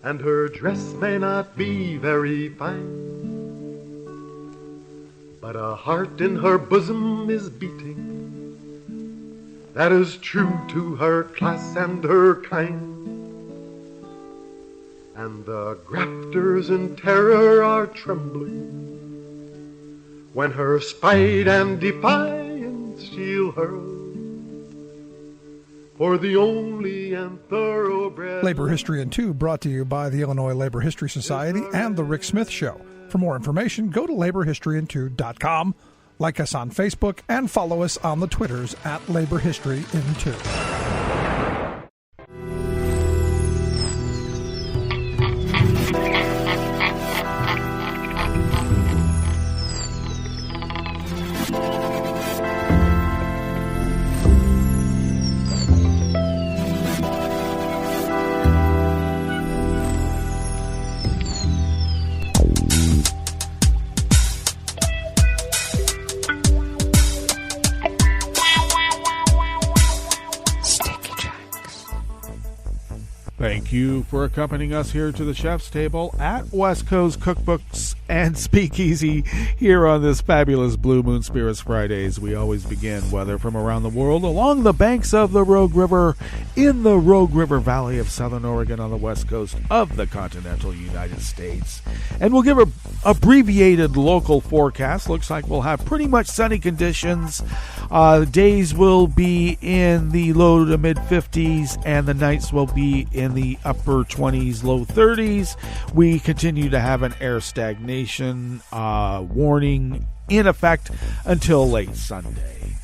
and her dress may not be very fine, but a heart in her bosom is beating that is true to her class and her kind. And the grafters in terror are trembling when her spite and defiance she'll hurl for the only and thoroughbred. Labor History in 2 brought to you by the Illinois Labor History Society and The Rick Smith Show. For more information, go to laborhistoryin2.com, like us on Facebook, and follow us on the Twitters at Labor History in 2. Thank you for accompanying us here to the chef's table at West Coast Cookbooks and Speakeasy here on this fabulous Blue Moon Spirits Fridays. We always begin weather from around the world along the banks of the Rogue River in the Rogue River Valley of Southern Oregon on the west coast of the continental United States. And we'll give an abbreviated local forecast. Looks like we'll have pretty much sunny conditions. Days will be in the low to mid 50s and the nights will be in the upper 20s, low 30s. We continue to have an air stagnation warning in effect until late Sunday.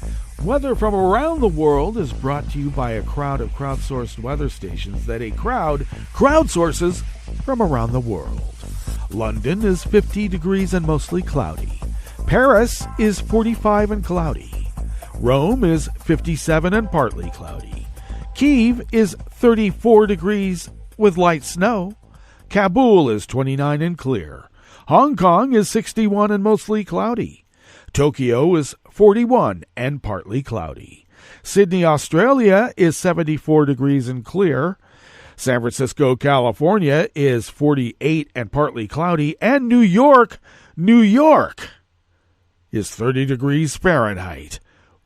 Weather from around the world is brought to you by a crowd of crowdsourced weather stations that a crowd crowdsources from around the world. London is 50 degrees and mostly cloudy. Paris is 45 and cloudy. Rome is 57 and partly cloudy. Kyiv is 34 degrees with light snow. Kabul is 29 and clear. Hong Kong is 61 and mostly cloudy. Tokyo is 41 and partly cloudy. Sydney, Australia is 74 degrees and clear. San Francisco, California is 48 and partly cloudy. And New York is 30 degrees Fahrenheit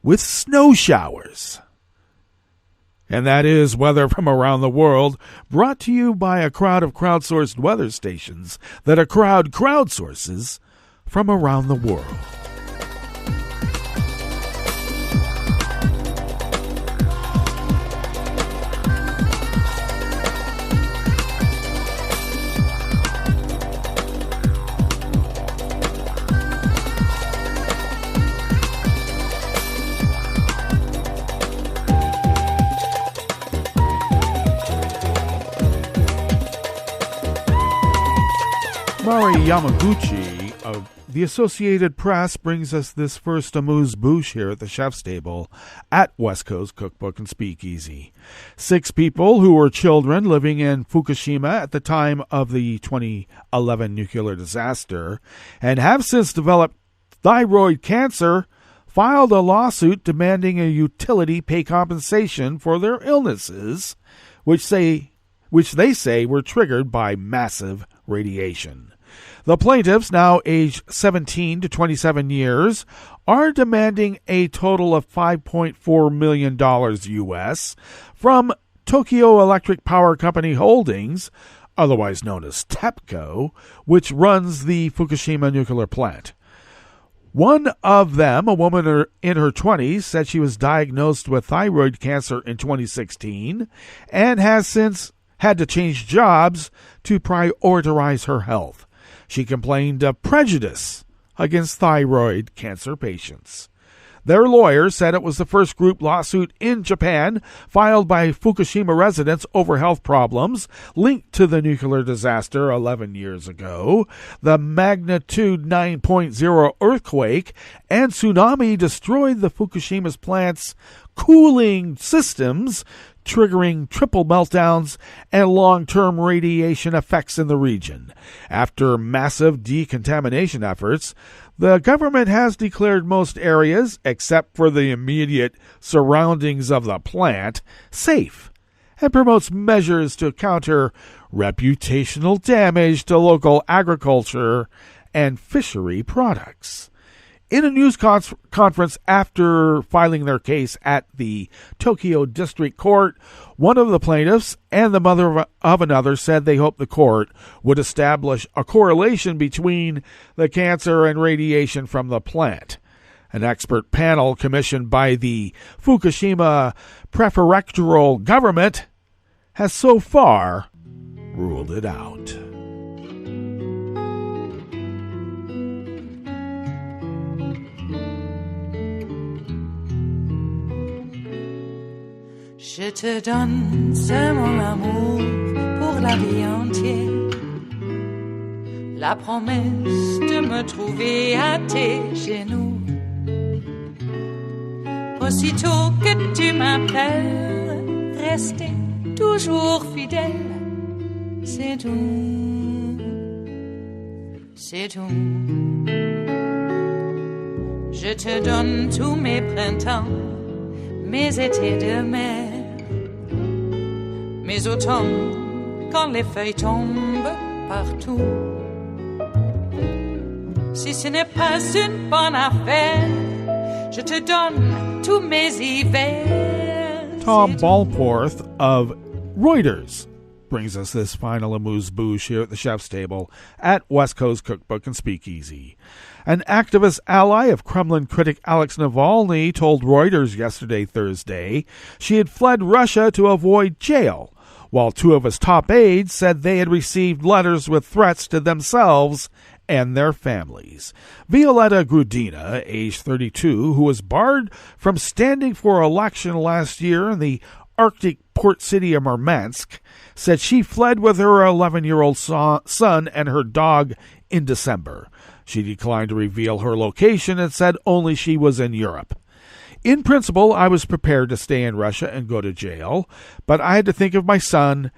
with snow showers. And that is weather from around the world, brought to you by a crowd of crowdsourced weather stations that a crowd crowdsources from around the world. Mari Yamaguchi of the Associated Press brings us this first amuse-bouche here at the Chef's Table at West Coast Cookbook and Speakeasy. 6 people who were children living in Fukushima at the time of the 2011 nuclear disaster and have since developed thyroid cancer filed a lawsuit demanding a utility pay compensation for their illnesses, which they say were triggered by massive radiation. The plaintiffs, now aged 17 to 27 years, are demanding a total of $5.4 million U.S. from Tokyo Electric Power Company Holdings, otherwise known as Tepco, which runs the Fukushima nuclear plant. One of them, a woman in her 20s, said she was diagnosed with thyroid cancer in 2016 and has since had to change jobs to prioritize her health. She complained of prejudice against thyroid cancer patients. Their lawyer said it was the first group lawsuit in Japan filed by Fukushima residents over health problems linked to the nuclear disaster 11 years ago. The magnitude 9.0 earthquake and tsunami destroyed the Fukushima's plant's cooling systems, triggering triple meltdowns and long-term radiation effects in the region. After massive decontamination efforts, the government has declared most areas, except for the immediate surroundings of the plant, safe and promotes measures to counter reputational damage to local agriculture and fishery products. In a news conference after filing their case at the Tokyo District Court, one of the plaintiffs and the mother of another said they hoped the court would establish a correlation between the cancer and radiation from the plant. An expert panel commissioned by the Fukushima prefectural government has so far ruled it out. Je te donne c'est mon amour pour la vie entière. La promesse de me trouver à tes genoux. Aussitôt que tu m'appelles, rester toujours fidèle. C'est tout, c'est tout. Je te donne tous mes printemps, mes étés de mer. Mais automne, quand les feuilles tombent partout, si ce n'est pas une bonne affaire, je te donne tous mes hivers. Tom Balporth of Reuters brings us this final amuse-bouche here at the Chef's Table at West Coast Cookbook and Speakeasy. An activist ally of Kremlin critic Alexei Navalny told Reuters yesterday, Thursday, she had fled Russia to avoid jail, while 2 of his top aides said they had received letters with threats to themselves and their families. Violetta Grudina, age 32, who was barred from standing for election last year in the Arctic port city of Murmansk, said she fled with her 11-year-old son and her dog in December. She declined to reveal her location and said only she was in Europe. In principle, I was prepared to stay in Russia and go to jail, but I had to think of my son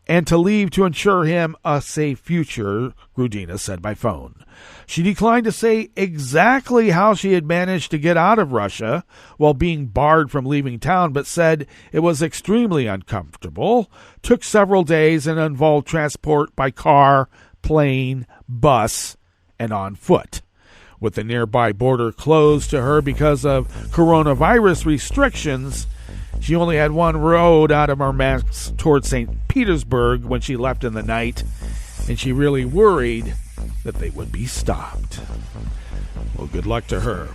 and to leave to ensure him a safe future, Grudina said by phone. She declined to say exactly how she had managed to get out of Russia while being barred from leaving town, but said it was extremely uncomfortable, took several days, and involved transport by car, plane, bus, and on foot. With the nearby border closed to her because of coronavirus restrictions, she only had one road out of Murmansk towards St. Petersburg when she left in the night, and she really worried that they would be stopped. Well, good luck to her.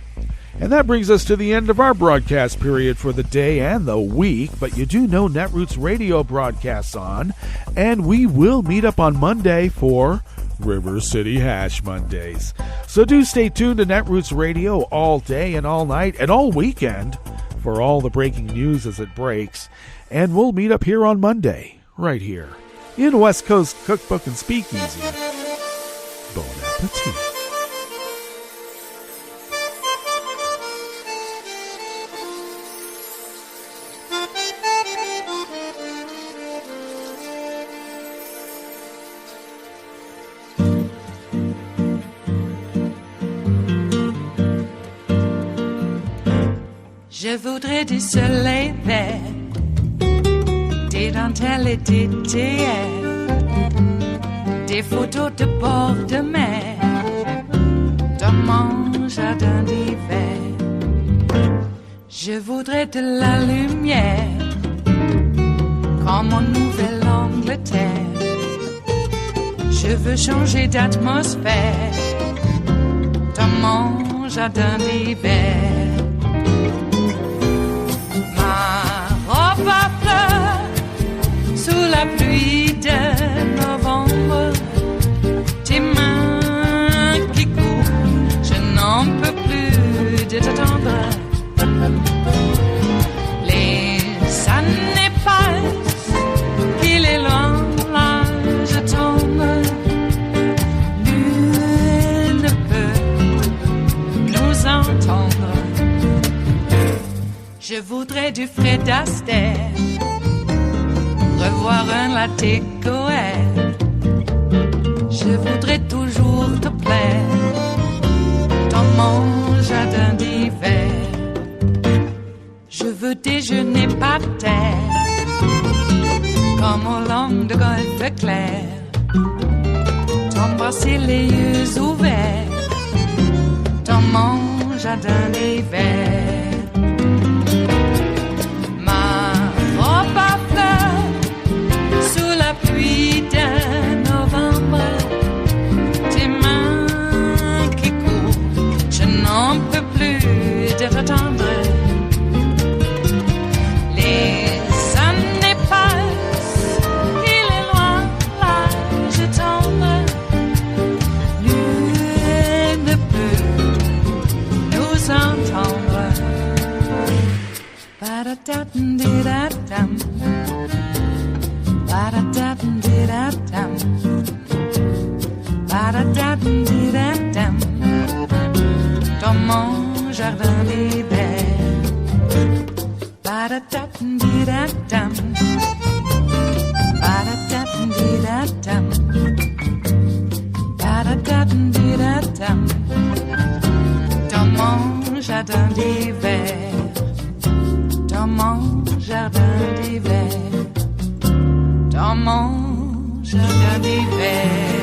And that brings us to the end of our broadcast period for the day and the week, but you do know Netroots Radio broadcasts on, and we will meet up on Monday for River City Hash Mondays. So do stay tuned to Netroots Radio all day and all night and all weekend for all the breaking news as it breaks. And we'll meet up here on Monday, right here, in West Coast Cookbook and Speakeasy. Bon appetit. Je voudrais du soleil vert, des dentelles et des théâtres, des photos de bord de mer, dans mon jardin d'hiver. Je voudrais de la lumière, comme en Nouvelle-Angleterre. Je veux changer d'atmosphère, dans mon jardin d'hiver. Ma fleur sous la pluie de novembre, tes mains qui courent, je n'en peux plus de t'attendre. Les années passent, qu'il est loin, là je tombe. Nul ne peut nous entendre. Je voudrais du Fred Astaire, revoir un latte coeur. Je voudrais toujours te plaire dans mon jardin d'hiver. Je veux déjeuner par terre, comme au long de golfe clair, t'embrasser les yeux ouverts dans mon jardin d'hiver. Pluie de novembre, tes mains qui courent, je n'en peux plus de t'attendre. Les années passent, il est loin, là je tombe. Nul ne peut nous entendre. Ba-da-da-dum-di-da-dum. Ba-da-da-dum-di-da-dum. Ba-da-da-dum-di-da-dum. Dans mon jardin d'hiver. Ba-da-da-dum-di-da-dum. Ba-da-da-dum-di-da-dum. Ba-da-da-dum-di-da-dum. Dans mon jardin d'hiver. Dans mon jardin d'hiver. Dans mon jardin d'hiver.